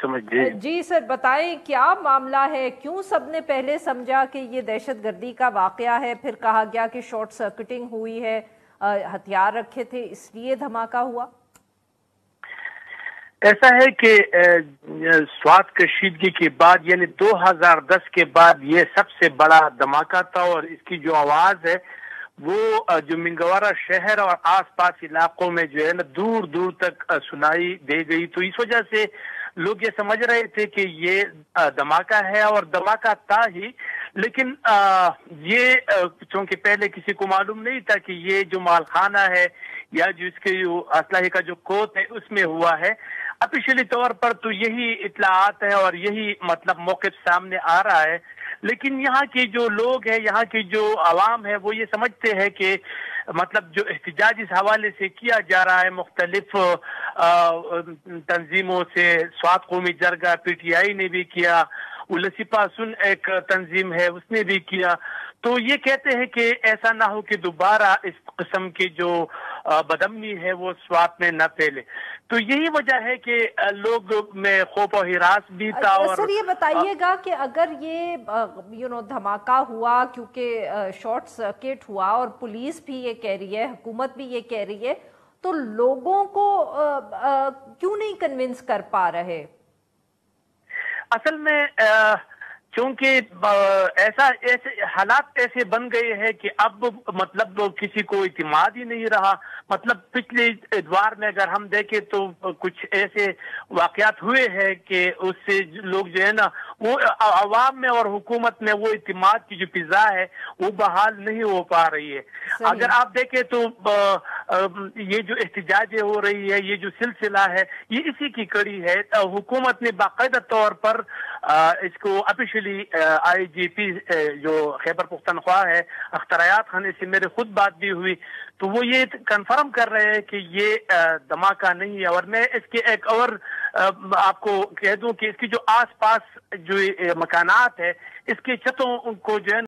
समझ जी जी सर, बताएं क्या मामला है, क्यों सबने पहले समझा कि ये दहशत गर्दी का वाकया है, फिर कहा गया कि शॉर्ट सर्किटिंग हुई है, हथियार रखे थे इसलिए धमाका हुआ? ऐसा है कि स्वात कशीदगी के बाद यानी 2010 के बाद ये सबसे बड़ा धमाका था और इसकी जो आवाज है वो जो मिंगवारा शहर और आसपास इलाकों में जो है ना दूर दूर तक सुनाई दे गई। तो इस वजह से लोग ये समझ रहे थे कि ये धमाका है और धमाका था ही, लेकिन ये क्योंकि पहले किसी को मालूम नहीं था कि ये जो मालखाना है या जो इसके जो असलहे का जो कोत है उसमें हुआ है। ऑफिशियली तौर पर तो यही इत्तलात है और यही मतलब मौक़िफ़ सामने आ रहा है, लेकिन यहाँ के जो लोग हैं, यहाँ की जो आवाम है वो ये समझते हैं कि मतलब जो एहतजाज इस हवाले से किया जा रहा है मुख्तलिफ तंजीमों से, स्वात कौमी जरगा PTI ने भी किया, उलसिपा सुन एक तंजीम है उसने भी किया, तो ये कहते हैं कि ऐसा ना हो कि दोबारा इस किस्म की जो बदअमनी है वो स्वात में न फैले। तो यही वजह है कि लोग में खौफ और हिरास भी था। और सर ये बताइएगा कि अगर ये धमाका हुआ क्योंकि शॉर्ट सर्किट हुआ और पुलिस भी ये कह रही है, हुकूमत भी ये कह रही है, तो लोगों को क्यों नहीं कन्विंस कर पा रहे? असल में क्योंकि ऐसे हालात ऐसे बन गए हैं कि अब मतलब किसी को इत्मीनान ही नहीं रहा। मतलब पिछले इतवार में अगर हम देखें तो कुछ ऐसे वाकयात हुए हैं कि उससे लोग जो है ना वो अवाम में और हुकूमत में वो इत्मीनान की जो फिजा है वो बहाल नहीं हो पा रही है। अगर आप देखें तो ये जो एहतजाजें हो रही है, ये जो सिलसिला है, ये इसी की कड़ी है। हुकूमत ने बाकायदा तौर पर इसको ऑफिशियली IGP जो खैबर पख्तनख्वा है अख्तर आयात खान से मेरे खुद बात भी हुई, तो वो ये कंफर्म कर रहे हैं कि ये धमाका नहीं है। और मैं इसके एक और आपको कह दूं कि इसकी जो आसपास जो मकानात है इसकी छतों को जो है